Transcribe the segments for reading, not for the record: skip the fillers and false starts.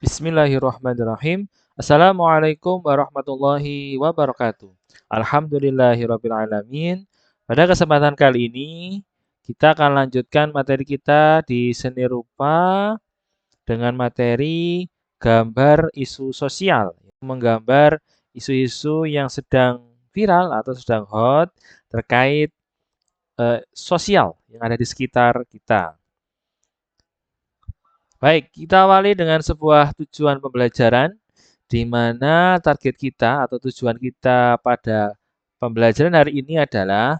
Bismillahirrahmanirrahim. Assalamualaikum warahmatullahi wabarakatuh. Alhamdulillahirabbil alamin. Pada kesempatan kali ini kita akan lanjutkan materi kita di seni rupa dengan materi gambar isu sosial. Menggambar isu-isu yang sedang viral atau sedang hot terkait sosial yang ada di sekitar kita. Baik, kita awali dengan sebuah tujuan pembelajaran di mana target kita atau tujuan kita pada pembelajaran hari ini adalah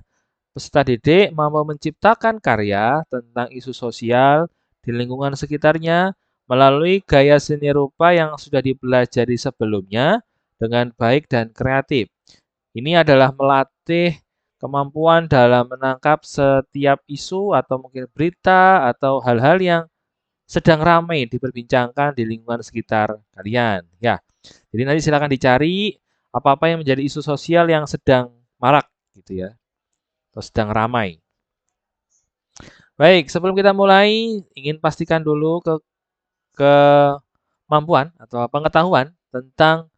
peserta didik mampu menciptakan karya tentang isu sosial di lingkungan sekitarnya melalui gaya seni rupa yang sudah dipelajari sebelumnya dengan baik dan kreatif. Ini adalah melatih kemampuan dalam menangkap setiap isu atau mungkin berita atau hal-hal yang sedang ramai diperbincangkan di lingkungan sekitar kalian. Ya, jadi nanti silakan dicari apa-apa yang menjadi isu sosial yang sedang marak gitu ya, atau sedang ramai. Baik, sebelum kita mulai, ingin pastikan dulu kemampuan atau pengetahuan tentang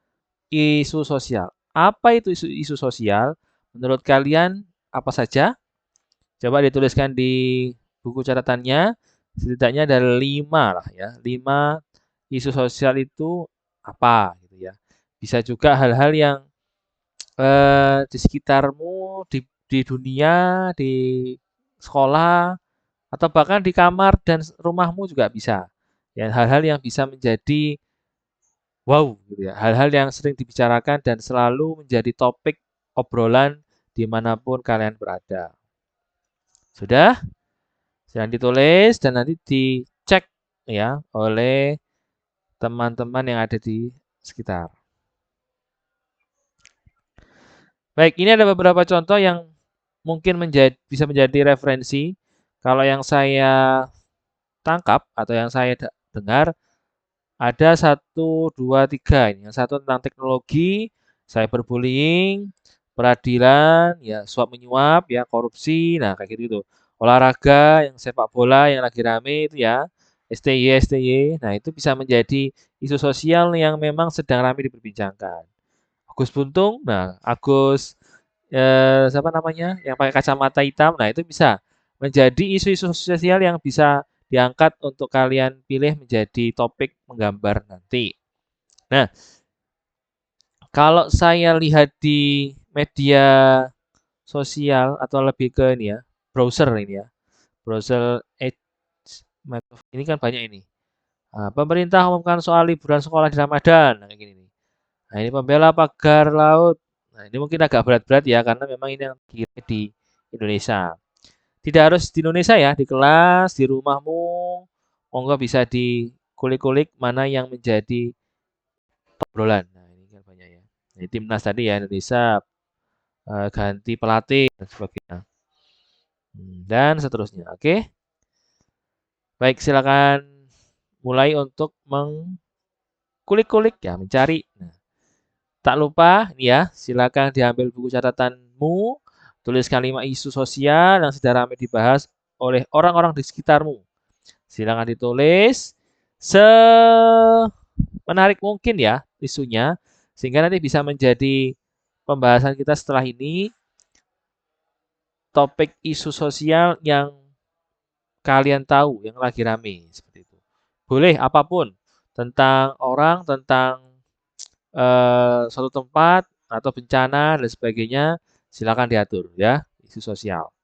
isu sosial. Apa itu isu sosial? Menurut kalian apa saja? Coba dituliskan di buku catatannya. Setidaknya ada 5 lah ya. 5 isu sosial itu apa gitu ya. Bisa juga hal-hal yang di sekitarmu, di dunia, di sekolah, atau bahkan di kamar dan rumahmu juga bisa. Ya, hal-hal yang bisa menjadi wow gitu ya. Hal-hal yang sering dibicarakan dan selalu menjadi topik obrolan dimanapun kalian berada. Sudah? Sedang ditulis dan nanti dicek ya oleh teman-teman yang ada di sekitar. Baik, ini ada beberapa contoh yang mungkin bisa menjadi referensi. Kalau yang saya tangkap atau yang saya dengar ada 1, 2, 3 ini. Yang satu tentang teknologi, cyberbullying, peradilan, ya suap menyuap, ya korupsi, nah kayak gitu. Olahraga, yang sepak bola yang lagi rame itu ya, STY. Nah, itu bisa menjadi isu sosial yang memang sedang ramai diperbincangkan. Agus Buntung, nah Agus siapa namanya yang pakai kacamata hitam, nah itu bisa menjadi isu-isu sosial yang bisa diangkat untuk kalian pilih menjadi topik menggambar nanti. Nah, kalau saya lihat di media sosial atau lebih ke ini ya, browser ini ya, browser Edge, ini kan banyak ini. Nah, pemerintah umumkan soal liburan sekolah di Ramadan, nah, kayak gini nih. Nah, ini pembela pagar laut. Nah, ini mungkin agak berat-berat ya, karena memang ini yang di Indonesia. Tidak harus di Indonesia ya, di kelas, di rumahmu, monggo bisa dikulik-kulik mana yang menjadi obrolan. Nah, ini kan banyak ya. Ini timnas tadi ya, Indonesia ganti pelatih dan sebagainya. Dan seterusnya. Oke. Baik, silakan mulai untuk mengkulik-kulik ya, mencari. Nah, tak lupa nih ya, silakan diambil buku catatanmu, tuliskan 5 isu sosial yang sedang ramai dibahas oleh orang-orang di sekitarmu. Silakan ditulis semenarik mungkin ya isunya, sehingga nanti bisa menjadi pembahasan kita setelah ini, topik isu sosial yang kalian tahu, yang lagi rame, seperti itu. Boleh apapun, tentang orang, tentang suatu tempat atau bencana dan sebagainya, silakan diatur ya, isu sosial.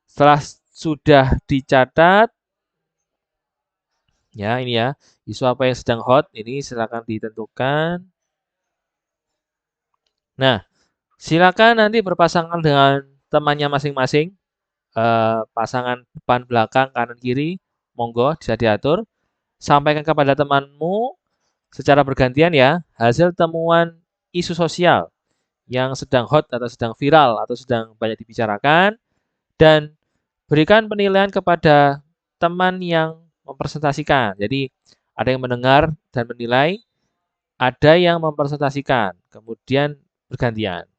Setelah sudah dicatat, ya ini ya, isu apa yang sedang hot, ini silakan ditentukan. Nah, silakan nanti berpasangan dengan temannya masing-masing, pasangan depan, belakang, kanan, kiri, monggo bisa diatur. Sampaikan kepada temanmu secara bergantian ya, hasil temuan isu sosial yang sedang hot atau sedang viral atau sedang banyak dibicarakan, dan berikan penilaian kepada teman yang mempresentasikan. Jadi ada yang mendengar dan menilai, ada yang mempresentasikan, kemudian bergantian.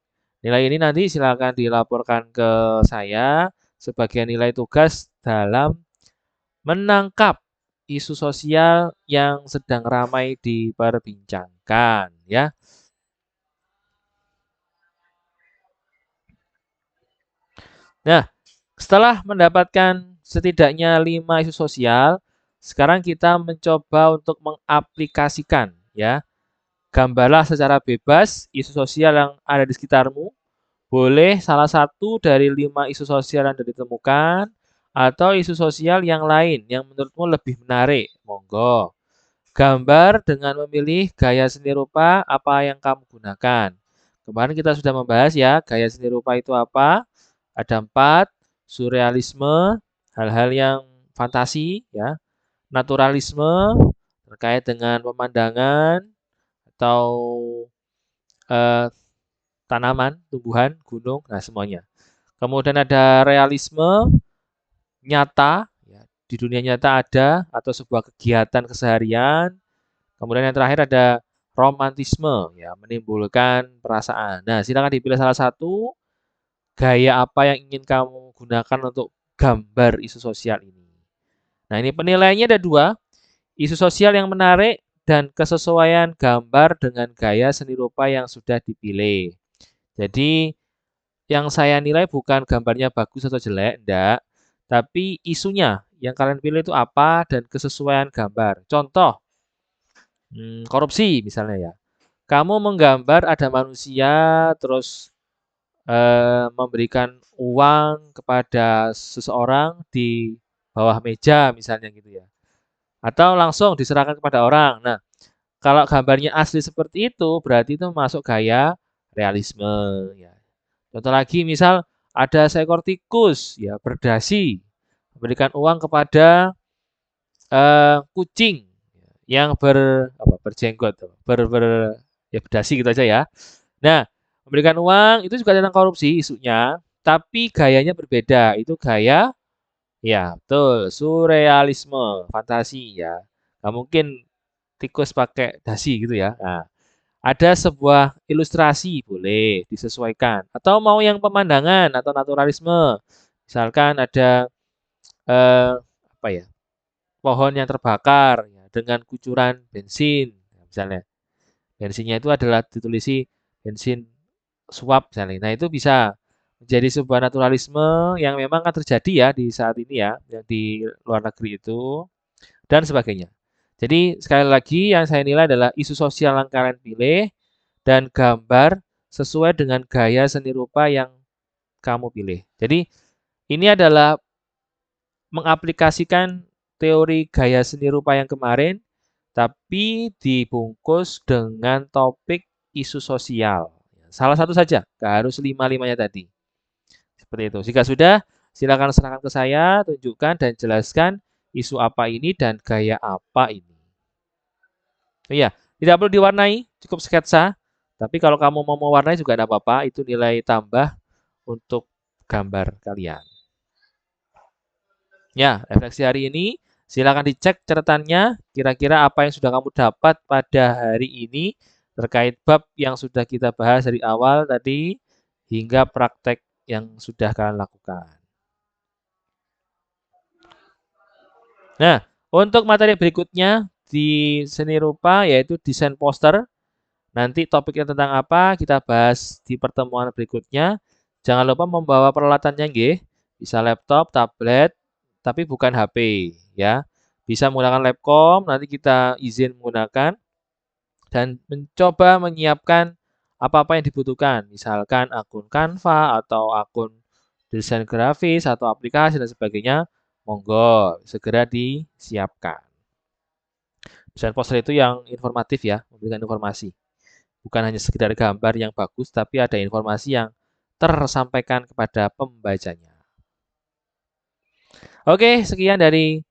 Nilai ini nanti silakan dilaporkan ke saya sebagai nilai tugas dalam menangkap isu sosial yang sedang ramai diperbincangkan ya. Nah, setelah mendapatkan setidaknya 5 isu sosial, sekarang kita mencoba untuk mengaplikasikan ya. Gambarlah secara bebas isu sosial yang ada di sekitarmu. Boleh salah satu dari 5 isu sosial yang sudah ditemukan atau isu sosial yang lain yang menurutmu lebih menarik. Monggo. Gambar dengan memilih gaya seni rupa apa yang kamu gunakan. Kemarin kita sudah membahas ya, gaya seni rupa itu apa? Ada 4, surrealisme, hal-hal yang fantasi ya, naturalisme terkait dengan pemandangan atau eh, tanaman, tumbuhan, gunung, nah semuanya. Kemudian ada realisme nyata, ya, di dunia nyata ada atau sebuah kegiatan keseharian. Kemudian yang terakhir ada romantisme, ya, menimbulkan perasaan. Nah, silakan dipilih salah satu gaya apa yang ingin kamu gunakan untuk gambar isu sosial ini. Nah, ini penilaiannya ada 2, isu sosial yang menarik dan kesesuaian gambar dengan gaya seni rupa yang sudah dipilih. Jadi, yang saya nilai bukan gambarnya bagus atau jelek, enggak, tapi isunya yang kalian pilih itu apa dan kesesuaian gambar. Contoh, korupsi misalnya ya. Kamu menggambar ada manusia terus memberikan uang kepada seseorang di bawah meja misalnya gitu ya. Atau langsung diserahkan kepada orang. Nah, kalau gambarnya asli seperti itu berarti itu masuk gaya realisme ya. Contoh lagi misal ada seekor tikus ya berdasi memberikan uang kepada kucing yang berjenggot ya berdasi gitu aja ya. Nah, memberikan uang itu juga tentang korupsi isunya, tapi gayanya berbeda. Itu gaya ya, betul, surrealisme, fantasi ya. Nggak mungkin tikus pakai dasi gitu ya. Nah, ada sebuah ilustrasi boleh disesuaikan atau mau yang pemandangan atau naturalisme. Misalkan ada eh, apa ya? Pohon yang terbakar ya, dengan kucuran bensin misalnya. Bensinnya itu adalah ditulisi bensin suap misalnya. Nah, itu bisa menjadi sebuah naturalisme yang memang akan terjadi ya di saat ini ya, yang di luar negeri itu dan sebagainya. Jadi sekali lagi yang saya nilai adalah isu sosial yang kalian pilih dan gambar sesuai dengan gaya seni rupa yang kamu pilih. Jadi ini adalah mengaplikasikan teori gaya seni rupa yang kemarin, tapi dibungkus dengan topik isu sosial. Salah satu saja, nggak harus lima-limanya tadi. Seperti itu. Jika sudah, silakan serahkan ke saya, tunjukkan dan jelaskan isu apa ini dan gaya apa ini. Iya, tidak perlu diwarnai, cukup sketsa. Tapi kalau kamu mau mewarnai juga tidak apa-apa, itu nilai tambah untuk gambar kalian. Ya, refleksi hari ini silakan dicek catatannya, kira-kira apa yang sudah kamu dapat pada hari ini terkait bab yang sudah kita bahas dari awal tadi hingga praktek yang sudah kalian lakukan. Nah, untuk materi berikutnya di seni rupa yaitu desain poster. Nanti topiknya tentang apa kita bahas di pertemuan berikutnya. Jangan lupa membawa peralatannya nggih. Bisa laptop, tablet, tapi bukan HP ya. Bisa menggunakan lapcom, nanti kita izin menggunakan dan mencoba menyiapkan apa-apa yang dibutuhkan. Misalkan akun Canva atau akun desain grafis atau aplikasi dan sebagainya. Monggo segera disiapkan. Desain poster itu yang informatif ya, memberikan informasi. Bukan hanya sekedar gambar yang bagus, tapi ada informasi yang tersampaikan kepada pembacanya. Oke, sekian dari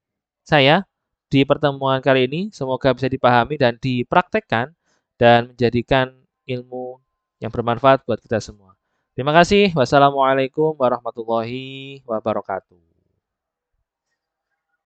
saya di pertemuan kali ini. Semoga bisa dipahami dan dipraktekkan dan menjadikan ilmu yang bermanfaat buat kita semua. Terima kasih. Wassalamualaikum warahmatullahi wabarakatuh.